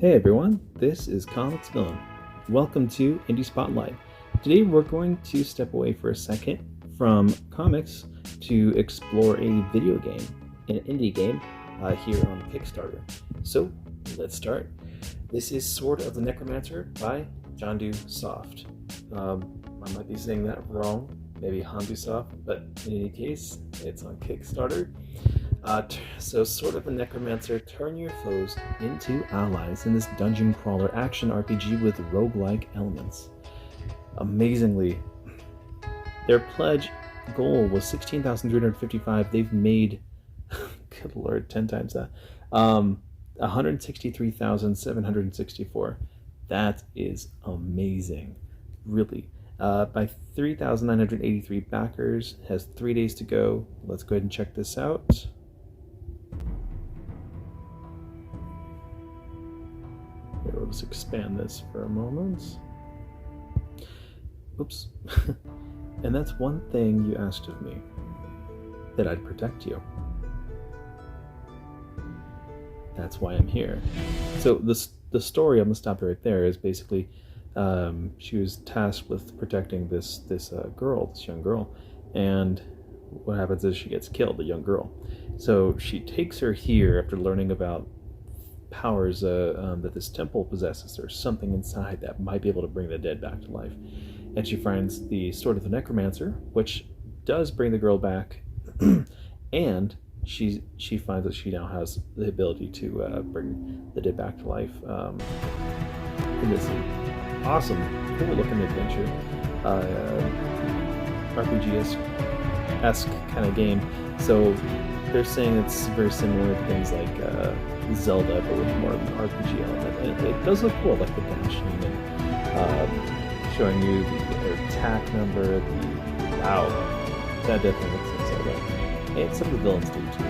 Hey everyone, this is Comix Villain. Welcome to Indie Spotlight. Today we're going to step away for a second from comics to explore a video game, an indie game here on Kickstarter. So let's start. This is Sword of the Necromancer by Jandu Soft. I might be saying that wrong, maybe Handu Soft, but in any case, it's on Kickstarter. So Sword of the Necromancer, turn your foes into allies in this dungeon crawler action RPG with roguelike elements. Amazingly, their pledge goal was 16,355. They've made, good lord, 10 times that. 163,764. That is amazing, really. By 3,983 backers, has 3 days to go. Let's go ahead and check this out. Here, we'll just expand this for a moment. Oops. And that's one thing you asked of me, that I'd protect you. That's why I'm here. So the story, I'm gonna stop right there, is basically she was tasked with protecting this young girl, and what happens is she gets killed, the young girl. So she takes her here after learning about powers that this temple possesses. There's something inside that might be able to bring the dead back to life, and she finds the Sword of the Necromancer, which does bring the girl back, and she finds that she now has the ability to bring the dead back to life in this awesome, cool looking adventure, RPG-esque kind of game. So they're saying it's very similar to things like Zelda, but with more of an RPG element. And it does look cool, like the dashing and showing you the attack number. Wow, that definitely makes sense. Zelda. And some of the villains do too.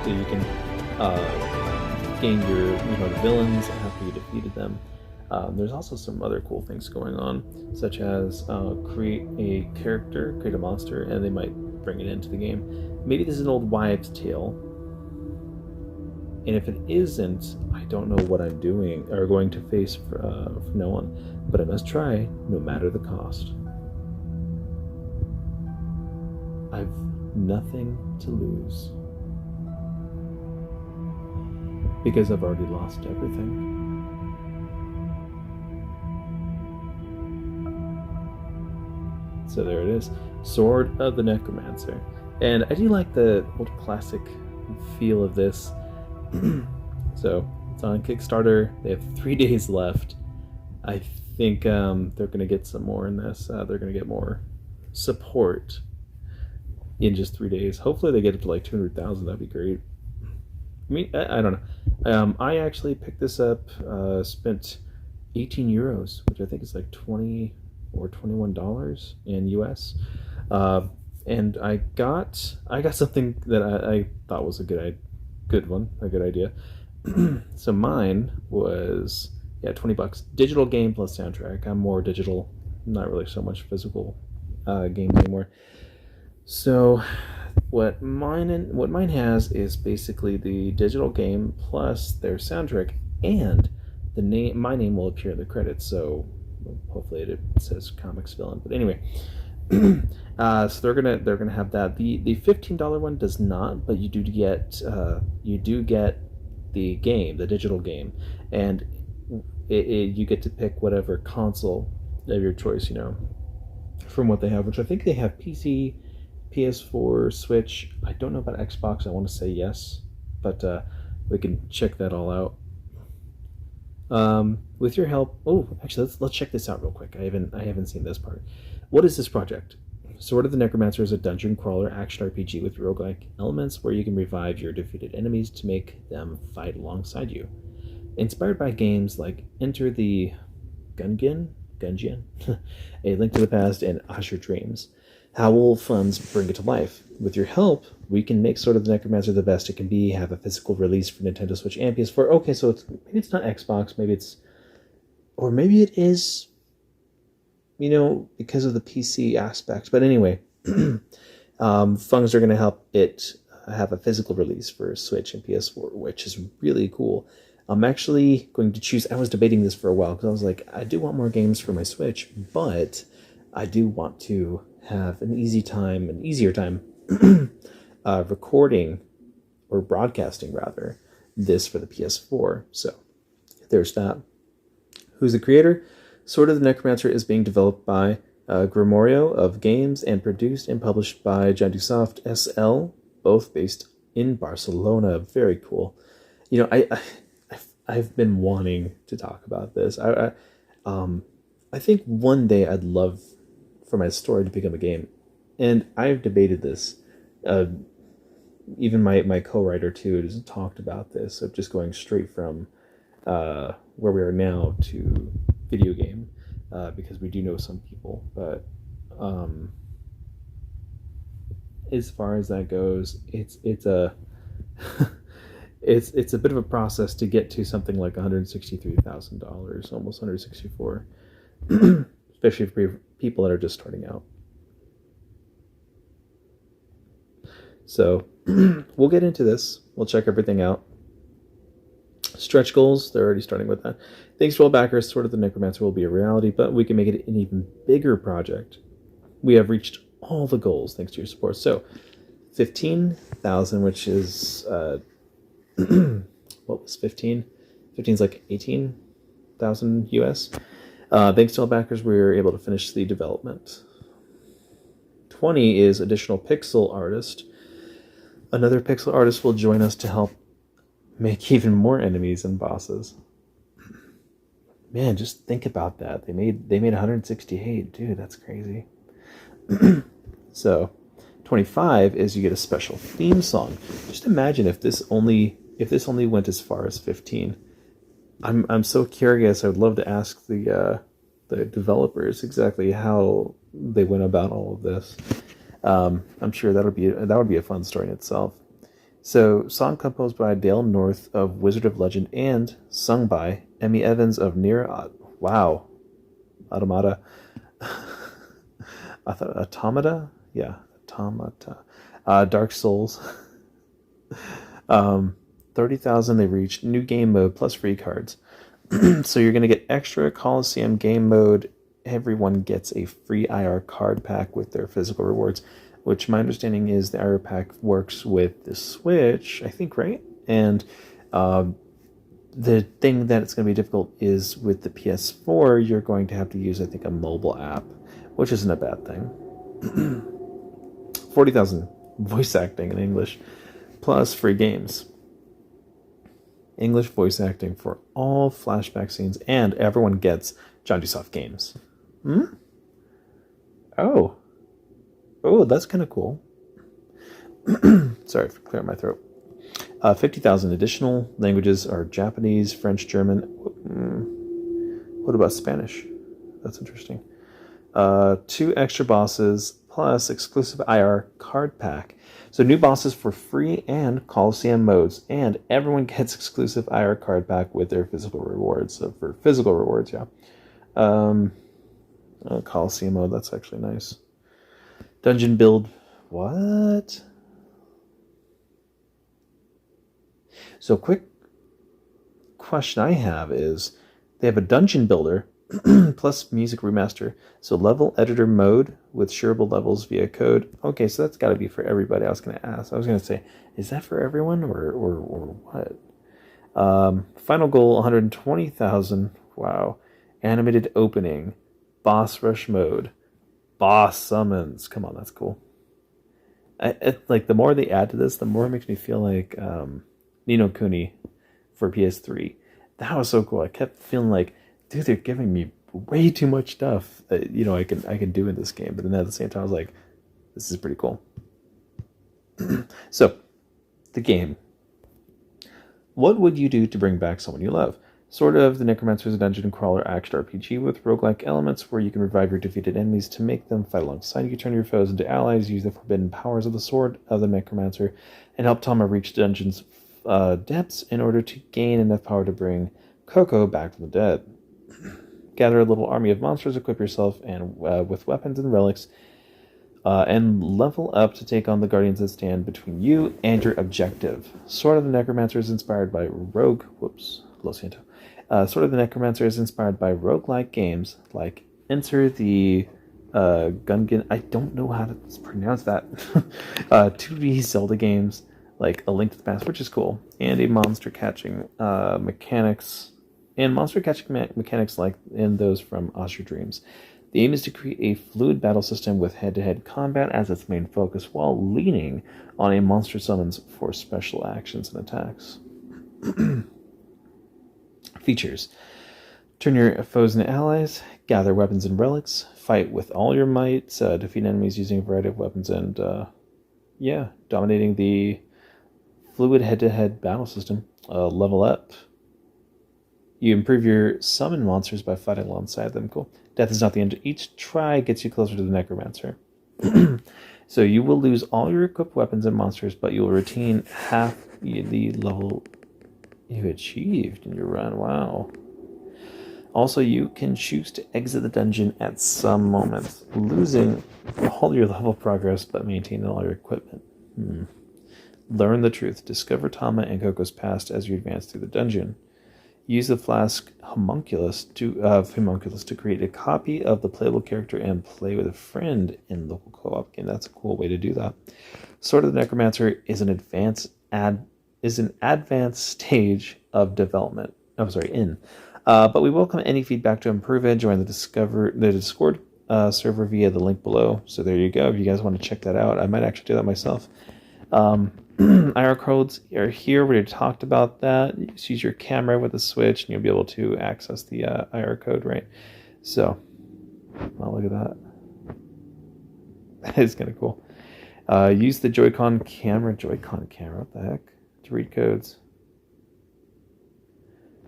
So you can gain your, the villains after you defeated them. There's also some other cool things going on, such as create a character, create a monster, and they might bring it into the game. Maybe this is an old wives' tale, and if it isn't, I don't know what I'm doing or going to face from now on, but I must try no matter the cost. I've nothing to lose, because I've already lost everything. So there it is, Sword of the Necromancer. And I do like the old classic feel of this. So it's on Kickstarter. They have 3 days left. I think they're going to get some more in this. They're going to get more support in just 3 days. Hopefully they get it to like 200,000. That'd be great. I mean, I don't know. I actually picked this up, spent 18 euros, which I think is like $20 or $21 in US. And I got something that I thought was a good idea. So mine was, $20. Digital game plus soundtrack. I'm more digital, not really so much physical games anymore. So what mine has is basically the digital game plus their soundtrack, and my name will appear in the credits. So hopefully it says Comix Villain. But anyway, so they're gonna have that. The $15 one does not, but you do get the game, the digital game, and you get to pick whatever console of your choice, from what they have, which I think they have PC, PS4, Switch. I don't know about Xbox. I want to say yes, but we can check that all out. With your help. Oh, actually, let's check this out real quick. I haven't seen this part. What is this project? Sword of the Necromancer is a dungeon crawler action RPG with roguelike elements where you can revive your defeated enemies to make them fight alongside you. Inspired by games like Enter the Gungeon, A Link to the Past, and Asher Dreams, Howl Funds bring it to life. With your help, we can make Sword of the Necromancer the best it can be, have a physical release for Nintendo Switch and PS4. Okay, so maybe it's not Xbox, maybe it is, because of the PC aspect. But anyway, funds are going to help it have a physical release for Switch and PS4, which is really cool. I'm actually going to choose. I was debating this for a while because I was like, I do want more games for my Switch, but I do want to have an easier time recording or broadcasting rather this for the PS4. So there's that. Who's the creator? Sword of the Necromancer is being developed by Grimorio of Games and produced and published by Jandusoft SL, both based in Barcelona. Very cool. You know, I've been wanting to talk about this. I think one day I'd love for my story to become a game, and I've debated this. Even my co-writer too has talked about this of just going straight from where we are now to video game, because we do know some people, but as far as that goes, it's a it's a bit of a process to get to something like $163,000, almost 164, especially for people that are just starting out. So we'll get into this. We'll check everything out. Stretch goals, they're already starting with that. Thanks to all backers, Sword of the Necromancer will be a reality, but we can make it an even bigger project. We have reached all the goals thanks to your support. So 15,000, which is what was 15? 15 is like 18,000 US. Thanks to all backers, we were able to finish the development. 20 is additional pixel artist. Another pixel artist will join us to help make even more enemies and bosses. Man, just think about that. They made 168. Dude, that's crazy. So 25 is you get a special theme song. Just imagine if this only went as far as 15. I'm so curious. I would love to ask the developers exactly how they went about all of this. I'm sure that would be a fun story in itself. So, song composed by Dale North of Wizard of Legend and sung by Emmy Evans of Automata. Automata? Yeah, Automata. Dark Souls. 30,000 they reached. New game mode plus free cards. So you're going to get extra Coliseum game mode. Everyone gets a free IR card pack with their physical rewards, which my understanding is the IR pack works with the Switch, I think, right? And the thing that it's going to be difficult is with the PS4, you're going to have to use, I think, a mobile app, which isn't a bad thing. 40,000 voice acting in English, plus free games. English voice acting for all flashback scenes, and everyone gets Jandusoft games. Oh, that's kind of cool. Sorry for clearing my throat. 50,000 additional languages are Japanese, French, German. What about Spanish? That's interesting. 2 extra bosses plus exclusive IR card pack. So new bosses for free and Coliseum modes, and everyone gets exclusive IR card pack with their physical rewards. So for physical rewards, yeah. Coliseum mode, that's actually nice. Dungeon build, what? So quick question I have is, they have a dungeon builder plus music remaster. So level editor mode with shareable levels via code. Okay, so that's got to be for everybody. I was going to ask. I was going to say, is that for everyone or what? Final goal, 120,000. Wow. Animated opening. Boss rush mode. Boss summons. Come on, that's cool. Like, the more they add to this, the more it makes me feel like Ni no Kuni for PS3. That was so cool. I kept feeling like, dude, they're giving me way too much stuff that, I can do in this game. But then at the same time, I was like, this is pretty cool. So, the game. What would you do to bring back someone you love? Sword of the Necromancer is a dungeon crawler action RPG with roguelike elements where you can revive your defeated enemies to make them fight alongside you. Turn your foes into allies, use the forbidden powers of the Sword of the Necromancer, and help Tama reach the dungeon's depths in order to gain enough power to bring Coco back from the dead. Gather a little army of monsters, equip yourself and with weapons and relics and level up to take on the guardians that stand between you and your objective. Sword of the Necromancer is inspired by rogue. Whoops, Lo siento. Sword of the Necromancer is inspired by roguelike games like Enter the Gungan. I don't know how to pronounce that. 2D Zelda games like A Link to the Past, which is cool, and a monster catching mechanics, and monster catching mechanics like in those from Azure Dreams. The aim is to create a fluid battle system with head-to-head combat as its main focus, while leaning on a monster summons for special actions and attacks. Features: turn your foes into allies, gather weapons and relics, fight with all your might, defeat enemies using a variety of weapons, and dominating the fluid head-to-head battle system. Level up. You improve your summon monsters by fighting alongside them. Cool. Death is not the end. Each try gets you closer to the Necromancer. So you will lose all your equipped weapons and monsters, but you will retain half the level you achieved in your run. Wow. Also, you can choose to exit the dungeon at some moments, losing all your level progress, but maintaining all your equipment. Learn the truth. Discover Tama and Coco's past as you advance through the dungeon. Use the flask homunculus to create a copy of the playable character and play with a friend in local co-op game. That's a cool way to do that. Sword of the Necromancer is an advanced stage of development. But we welcome any feedback to improve it. Join the Discord server via the link below. So there you go. If you guys want to check that out, I might actually do that myself. IR codes are here. We already talked about that. You just use your camera with a switch and you'll be able to access the IR code, right? So, well, look at that. That is kind of cool. Use the Joy-Con camera, what the heck, to read codes.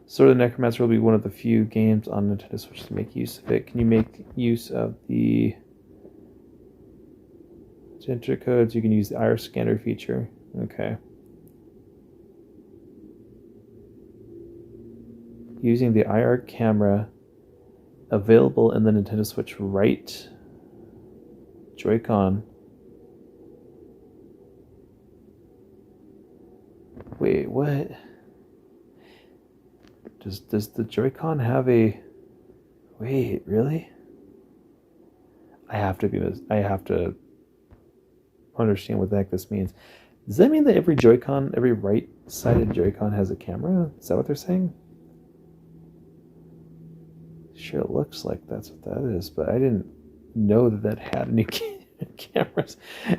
Sword of the Necromancer will be one of the few games on Nintendo Switch to make use of it. Can you make use of the... to enter codes, you can use the IR scanner feature. Okay. Using the IR camera available in the Nintendo Switch right Joy-Con. Wait, what? Does the Joy-Con have a... Wait, really? I have to understand what the heck this means. Does that mean that every right-sided Joy-Con has a camera? Is that what they're saying? Sure, it looks like that's what that is, but I didn't know that had any cameras.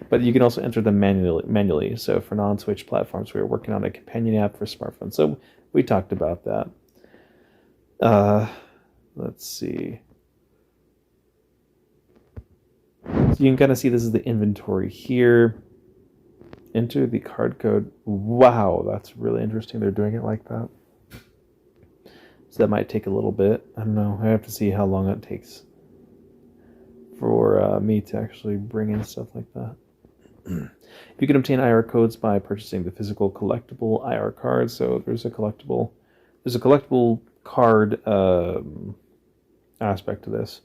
But you can also enter them manually. So for non-Switch platforms, we are working on a companion app for smartphones. So we talked about that. Let's see. So you can kind of see this is the inventory here. Enter the card code. Wow, that's really interesting. They're doing it like that. So that might take a little bit. I don't know. I have to see how long it takes for me to actually bring in stuff like that. You can obtain IR codes by purchasing the physical collectible IR cards. So there's a collectible card aspect to this,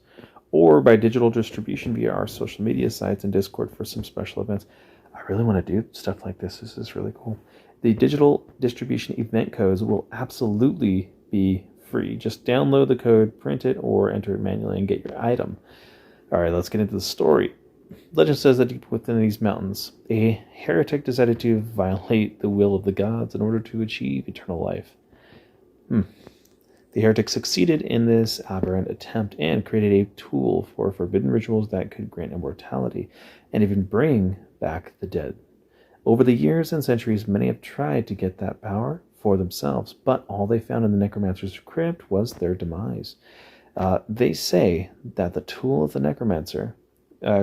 or by digital distribution via our social media sites and Discord for some special events. I really want to do stuff like this. This is really cool. The digital distribution event codes will absolutely be free. Just download the code, print it, or enter it manually and get your item. All right, let's get into the story. Legend says that deep within these mountains, a heretic decided to violate the will of the gods in order to achieve eternal life. The heretic succeeded in this aberrant attempt and created a tool for forbidden rituals that could grant immortality and even bring back the dead. Over the years and centuries, many have tried to get that power for themselves, but all they found in the Necromancer's crypt was their demise. They say that the tool of the Necromancer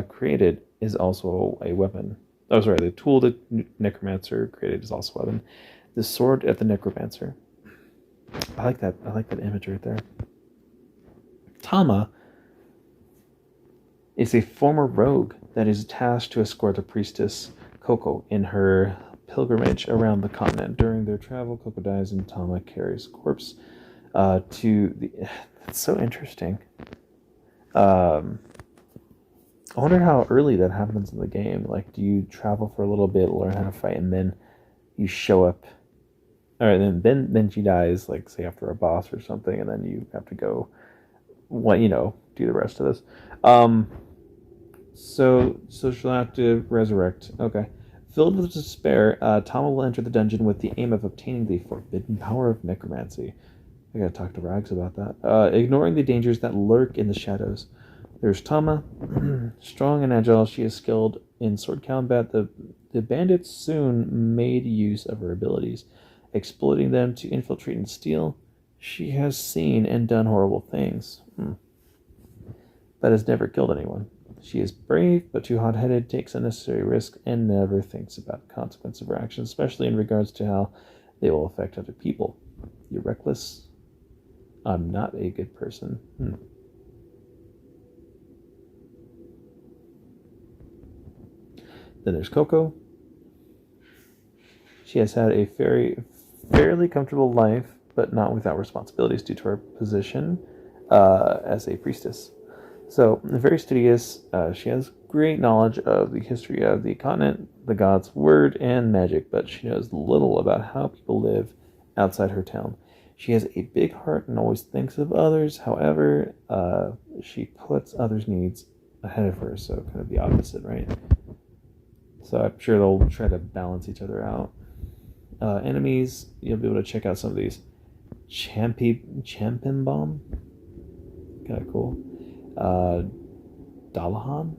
created is also a weapon. Oh, sorry, the tool the Necromancer created is also a weapon. The sword of the Necromancer. I like that image right there. Tama is a former rogue that is tasked to escort the priestess Coco in her pilgrimage around the continent. During their travel, Coco dies and Tama carries corpse to the... That's so interesting. I wonder how early that happens in the game. Like, do you travel for a little bit, learn how to fight, and then you show up? All right, then she dies, like say after a boss or something, and then you have to go, what do the rest of this. Um, so she'll have to resurrect. Okay. Filled with despair, Tama will enter the dungeon with the aim of obtaining the forbidden power of necromancy. I gotta talk to Rags about that. Ignoring the dangers that lurk in the shadows. There's Tama, strong and agile. She is skilled in sword combat. The bandits soon made use of her abilities, exploiting them to infiltrate and steal. She has seen and done horrible things, but has never killed anyone. She is brave, but too hot-headed, takes unnecessary risks, and never thinks about the consequence of her actions, especially in regards to how they will affect other people. You're reckless. I'm not a good person. Then there's Coco. She has had a fairly comfortable life, but not without responsibilities due to her position as a priestess. So, very studious. She has great knowledge of the history of the continent, the gods' word, and magic, but she knows little about how people live outside her town. She has a big heart and always thinks of others. However, she puts others' needs ahead of her, so kind of the opposite, right? So I'm sure they'll try to balance each other out. Enemies, you'll be able to check out some of these. Champion Bomb, kind of cool. Dalahan,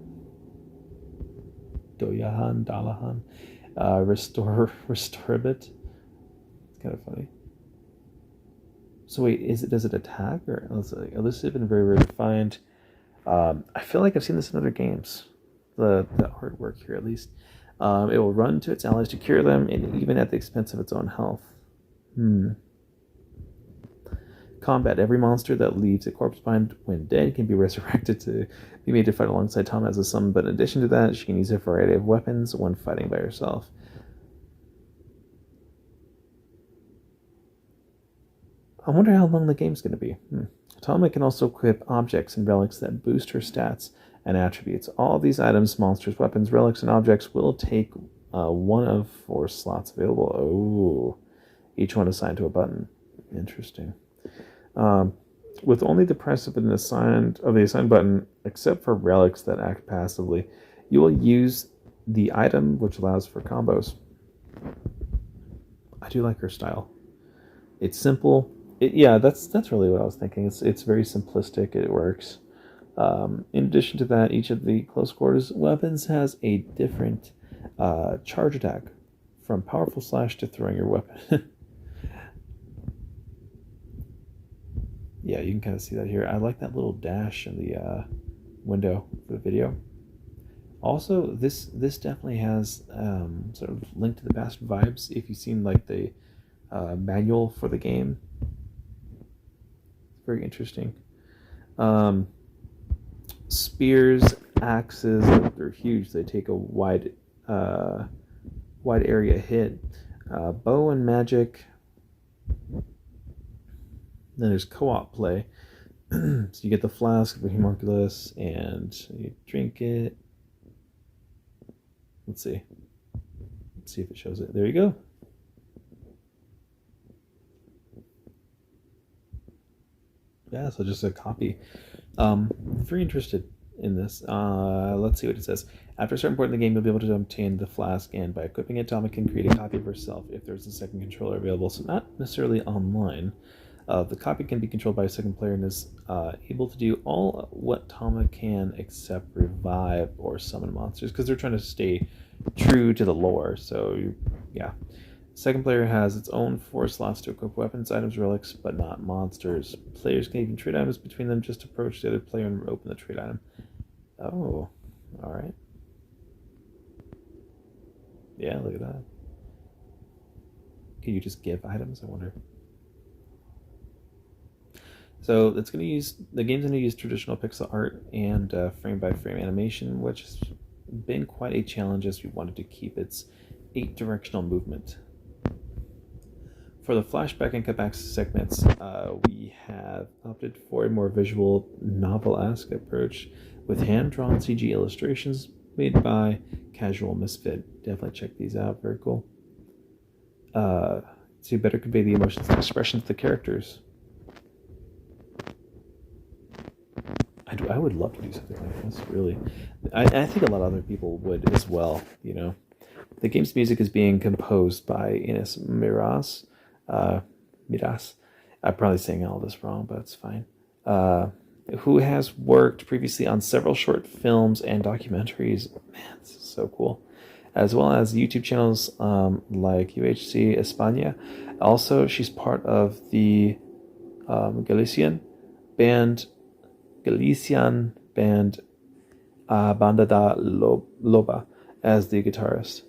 Doyahan, Dalahan, Restorabit. It's kind of funny. So wait, does it attack or elusive and very rare to find? I feel like I've seen this in other games. The artwork here, at least. It will run to its allies to cure them, and even at the expense of its own health. Combat. Every monster that leaves a corpse behind when dead can be resurrected to be made to fight alongside Tom as a summon, but in addition to that, she can use a variety of weapons when fighting by herself. I wonder how long the game's going to be. Tama can also equip objects and relics that boost her stats and attributes. All these items, monsters, weapons, relics, and objects will take one of 4 slots available. Oh, each one assigned to a button. Interesting. With only the press of the assigned button, except for relics that act passively, you will use the item, which allows for combos. I do like her style. It's simple. That's really what I was thinking. It's very simplistic. It works. In addition to that, each of the close quarters weapons has a different charge attack, from powerful slash to throwing your weapon. Yeah, you can kind of see that here. I like that little dash in the window for the video. Also, this definitely has sort of Link to the Past vibes. If you've seen like the manual for the game, it's very interesting. Spears, axes, they're huge. They take a wide area hit. Bow and magic. Then there's co-op play. So you get the flask of the homunculus and you drink it. Let's see if it shows it. There you go. Yeah, so just a copy. Very interested in this. Let's see what it says. After a certain point in the game, you'll be able to obtain the flask, and by equipping it, Tama can create a copy of herself if there's a second controller available. So not necessarily online. The copy can be controlled by a second player and is able to do all what Tama can except revive or summon monsters, because they're trying to stay true to the lore. So, yeah. Second player has its own 4 slots to equip weapons, items, relics, but not monsters. Players can even trade items between them. Just approach the other player and open the trade item. Oh, alright. Yeah, look at that. Can you just give items, I wonder? So the game's going to use traditional pixel art and frame-by-frame animation, which has been quite a challenge as we wanted to keep its 8-directional movement. For the flashback and cutback segments, we have opted for a more visual, novel-esque approach with hand-drawn CG illustrations made by Casual Misfit. Definitely check these out. Very cool. To better convey the emotions and expressions of the characters. I would love to do something like this, really. I think a lot of other people would as well, you know. The game's music is being composed by Ines Miras. Miras. I'm probably saying all this wrong, but it's fine. Who has worked previously on several short films and documentaries. Man, this is so cool. As well as YouTube channels like UHC España. Also, she's part of the Galician band Banda da Loba as the guitarist.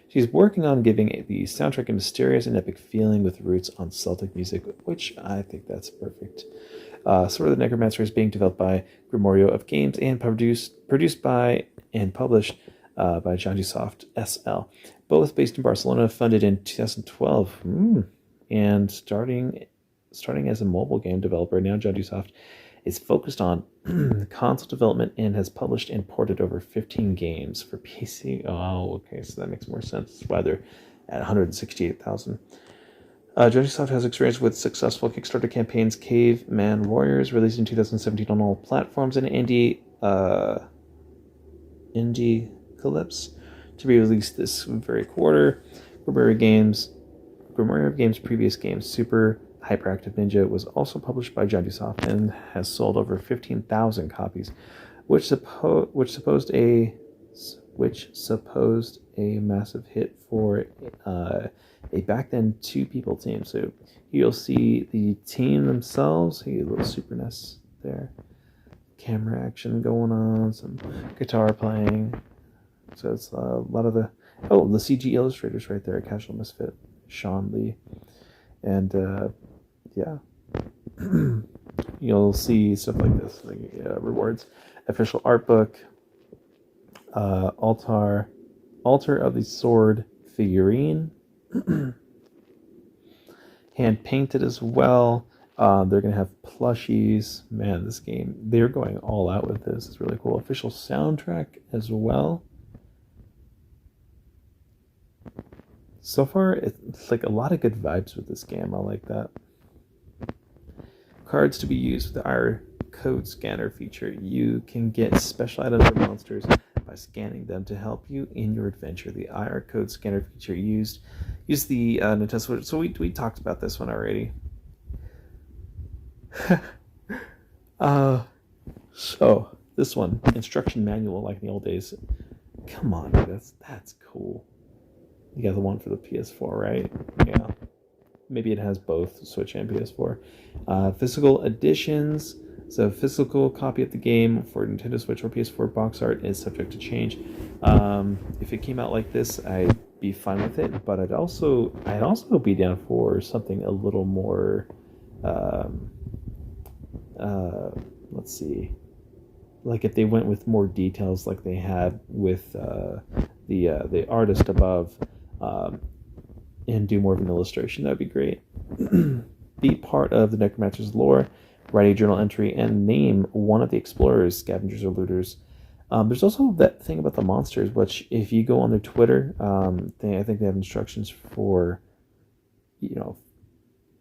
She's working on giving the soundtrack a mysterious and epic feeling with roots on Celtic music, which I think that's perfect. Sword of the Necromancer is being developed by Grimorio of Games and produced by and published by Jandusoft SL. Both based in Barcelona, funded in 2012. And starting as a mobile game developer, now Jandusoft is focused on console development and has published and ported over 15 games for PC. Oh, okay, so that makes more sense. That's why they're at 168,000. Jandusoft has experience with successful Kickstarter campaigns Caveman Warriors, released in 2017 on all platforms, and Indie Calypse, to be released this very quarter. Grimorio of Games' previous game, Super Hyperactive Ninja, was also published by Jandusoft and has sold over 15,000 copies, which supposed a massive hit for a back then 2-people team. So you'll see the team themselves. A little Super NES there, camera action going on, some guitar playing. So it's a lot of the CG illustrators right there. Casual Misfit, Sean Lee, and yeah. You'll see stuff like this, like rewards, official art book, altar of the sword figurine, hand painted as well. They're gonna have plushies. Man, this game, they're going all out with this. It's really cool. Official soundtrack as well. So far, it's like a lot of good vibes with this game. I like that. Cards to be used with the IR code scanner feature. You can get special items or monsters by scanning them to help you in your adventure. The IR code scanner feature use the Nintendo Switch. So we talked about this one already. So this one, instruction manual like in the old days. Come on, dude, that's cool. You got the one for the PS4, right? Yeah. Maybe it has both Switch and PS4. Physical editions. So physical copy of the game for Nintendo Switch or PS4 box art is subject to change. If it came out like this, I'd be fine with it, but I'd also be down for something a little more let's see. Like if they went with more details like they had with the artist above, and do more of an illustration, that'd be great. Be part of the Necromancer's lore, write a journal entry, and name one of the explorers, scavengers, or looters. There's also that thing about the monsters, which if you go on their Twitter, I think they have instructions for, you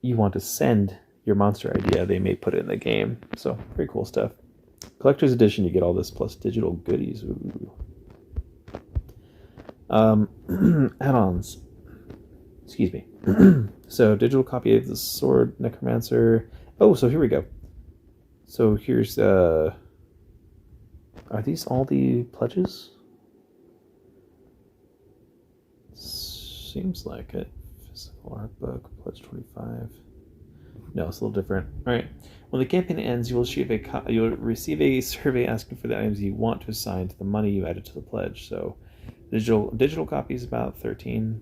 want to send your monster idea, they may put it in the game. So, very cool stuff. Collector's edition, you get all this plus digital goodies. Ooh. Add-ons. Excuse me. So, digital copy of the Sword Necromancer. Oh, so here we go. So here's are these all the pledges? Seems like it. Physical art book, pledge 25. No, it's a little different. All right. When the campaign ends, you'll receive a survey asking for the items you want to assign to the money you added to the pledge. So, digital copy is about 13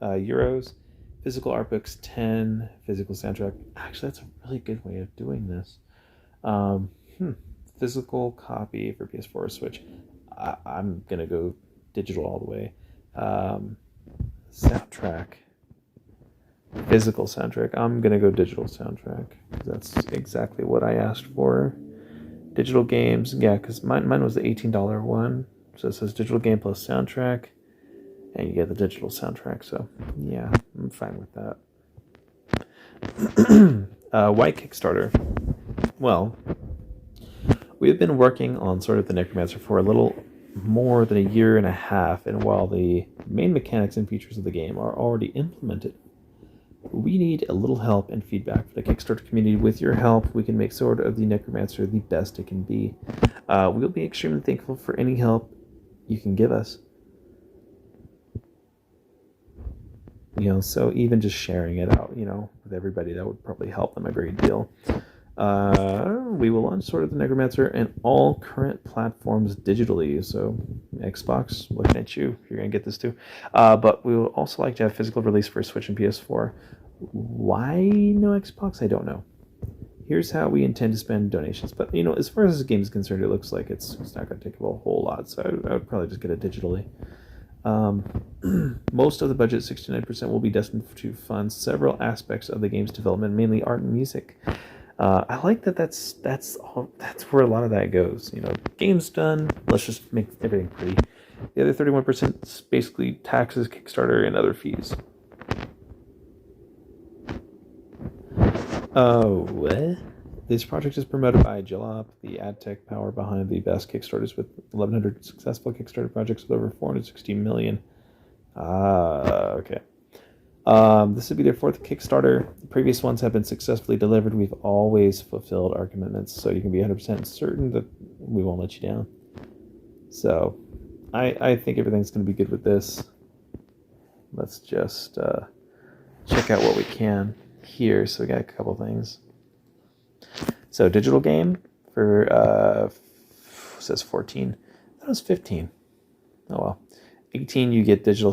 euros. Physical art books 10. Physical soundtrack. Actually, that's a really good way of doing this. Physical copy for PS4 or Switch. I'm gonna go digital all the way. Soundtrack. physical soundtrack. I'm gonna go digital soundtrack. That's exactly what I asked for. Digital games, yeah, because mine was the $18 one. So it says digital game plus soundtrack, and you get the digital soundtrack. So yeah, I'm fine with that. Why Kickstarter? Well, we have been working on sort of the Necromancer for a little more than a year and a half, and while the main mechanics and features of the game are already implemented, we need a little help and feedback from the Kickstarter community. With your help, we can make Sword of the Necromancer the best it can be. We'll be extremely thankful for any help you can give us. So even just sharing it out, with everybody, that would probably help them a great deal. We will launch Sword of the Necromancer in all current platforms digitally. So Xbox, looking at you, you're going to get this too. But we would also like to have physical release for Switch and PS4. Why no Xbox? I don't know. Here's how we intend to spend donations. But, as far as this game is concerned, it looks like it's not going to take up a whole lot. So I would probably just get it digitally. Most of the budget, 69%, will be destined to fund several aspects of the game's development, mainly art and music. I like that's where a lot of that goes. Game's done. Let's just make everything pretty. The other 31% is basically taxes, Kickstarter, and other fees. Oh, what? This project is promoted by Jalop, the ad tech power behind the best Kickstarters, with 1,100 successful Kickstarter projects with over 460 million. Okay. This would be their fourth Kickstarter. The previous ones have been successfully delivered. We've always fulfilled our commitments, so you can be 100% certain that we won't let you down. So, I think everything's going to be good with this. Let's just check out what we can here. So we got a couple things. So digital game for says 14. That was 15. Oh well. 18 you get digital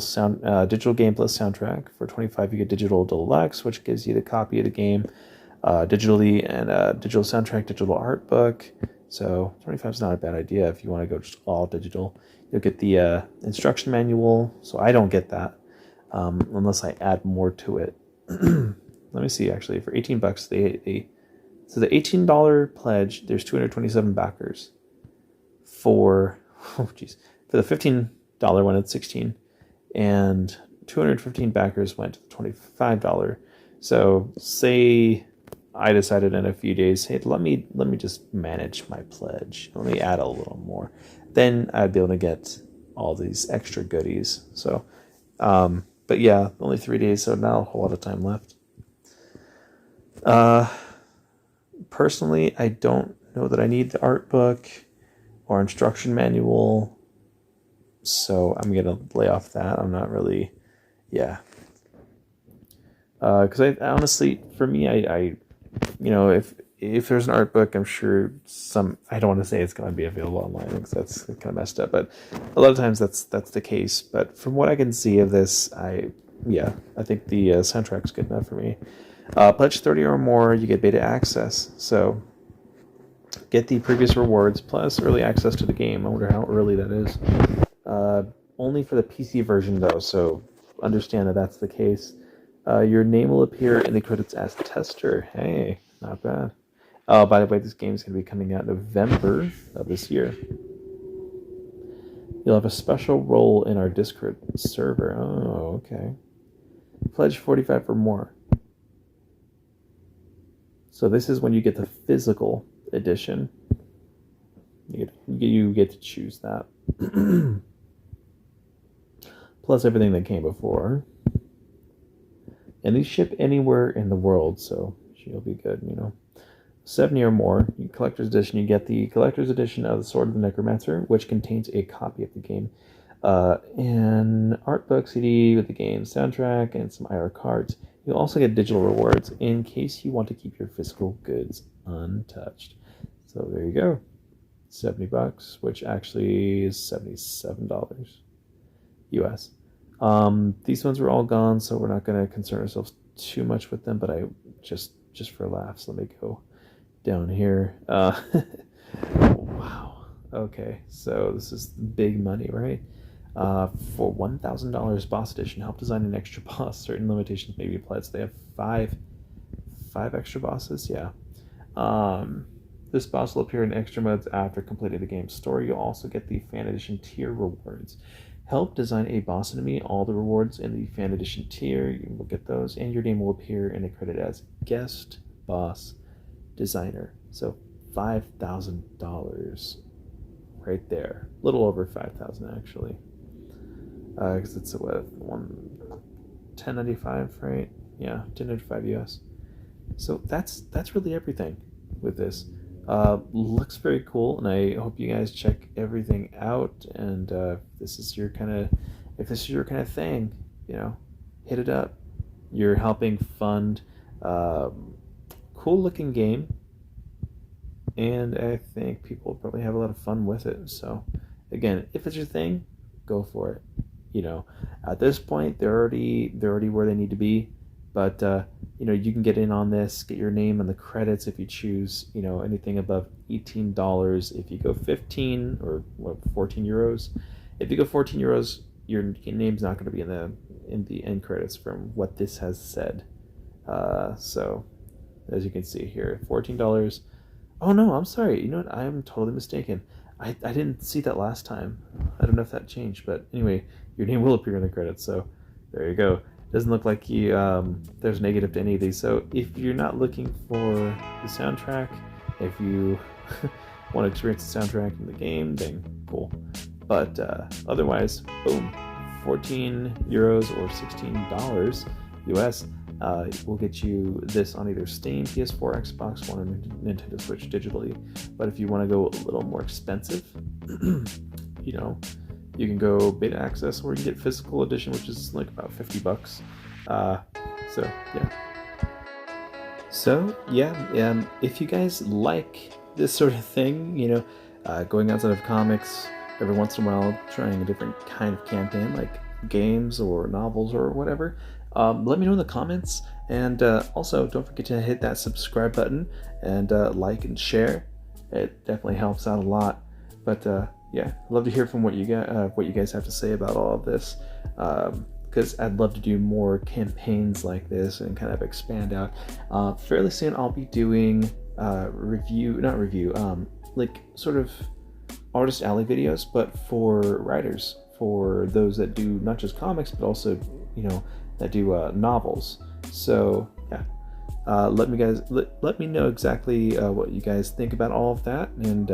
game plus soundtrack. For 25 you get digital deluxe, which gives you the copy of the game digitally, and digital soundtrack, digital art book. So 25 is not a bad idea if you want to go just all digital. You'll get the instruction manual. So I don't get that unless I add more to it. Let me see. Actually, for $18, so the $18 pledge, there's 227 backers. For the $15 one, it's 16, and 215 backers went to the $25. So say I decided in a few days, hey, let me just manage my pledge. Let me add a little more. Then I'd be able to get all these extra goodies. So, but yeah, only 3 days, so not a whole lot of time left. Personally, I don't know that I need the art book or instruction manual, so I'm gonna lay off that. I'm not really, because I honestly, for me, I if there's an art book, I'm sure I don't want to say it's going to be available online because that's kind of messed up, but a lot of times that's the case. But from what I can see of this, I think the soundtrack's good enough for me. Pledge 30 or more, you get beta access. So get the previous rewards plus early access to the game. I wonder how early that is. Only for the PC version though, so understand that that's the case. Your name will appear in the credits as tester. Hey, not bad. Oh, by the way, this game is going to be coming out November of this year. You'll have a special role in our Discord server. Oh, okay. Pledge 45 or more. So this is when you get the physical edition. You get to choose that. Plus everything that came before. And these ship anywhere in the world, so she'll be good, 70 or more, collector's edition, you get the collector's edition of the Sword of the Necromancer, which contains a copy of the game. An art book CD with the game soundtrack and some IR cards. You'll also get digital rewards in case you want to keep your physical goods untouched. So there you go. $70, which actually is $77 US. These ones were all gone, so we're not going to concern ourselves too much with them, but I just for laughs, let me go down here. Wow. Okay, so this is big money, right? For $1,000 boss edition, help design an extra boss. Certain limitations may be applied. So they have five extra bosses. Yeah. This boss will appear in extra modes after completing the game's story. You'll also get the fan edition tier rewards. Help design a boss enemy. All the rewards in the fan edition tier, you will get those, and your name will appear in a credit as guest boss designer. So $5,000 right there. A little over 5,000 actually. Because it's what, $10.95, right? Yeah, $10.95 US. So that's really everything with this. Looks very cool, and I hope you guys check everything out. And if this is your kind of thing, hit it up. You're helping fund cool looking game, and I think people will probably have a lot of fun with it. So again, if it's your thing, go for it. At this point, they're already where they need to be. But you can get in on this, get your name in the credits if you choose, anything above $18. If you go 15 or 14 euros, if you go 14 euros, your name's not going to be in the end credits from what this has said. So as you can see here, $14. Oh no, I'm sorry. You know what? I am totally mistaken. I didn't see that last time. I don't know if that changed, but anyway, your name will appear in the credits. So there you go. Doesn't look like there's negative to any of these. So if you're not looking for the soundtrack, if you want to experience the soundtrack in the game, then cool. But otherwise, boom, 14 euros or $16 US will get you this on either Steam, PS4, Xbox One, or Nintendo Switch digitally. But if you want to go a little more expensive, you can go beta access, or you can get physical edition, which is like about $50. So yeah. If you guys like this sort of thing, going outside of comics every once in a while, trying a different kind of campaign like games or novels or whatever, let me know in the comments. And also, don't forget to hit that subscribe button and like and share. It definitely helps out a lot. But yeah, I'd love to hear from what you guys have to say about all of this, because I'd love to do more campaigns like this and kind of expand out. Fairly soon I'll be doing like sort of artist alley videos, but for writers, for those that do not just comics but also that do novels. So yeah, let me know exactly what you guys think about all of that. And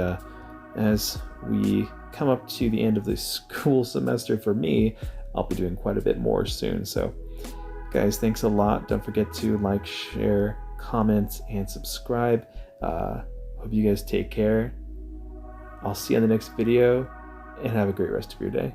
as we come up to the end of the school semester for me, I'll be doing quite a bit more soon. So guys, thanks a lot. Don't forget to like, share, comment, and subscribe. Hope you guys take care. I'll see you on the next video, and have a great rest of your day.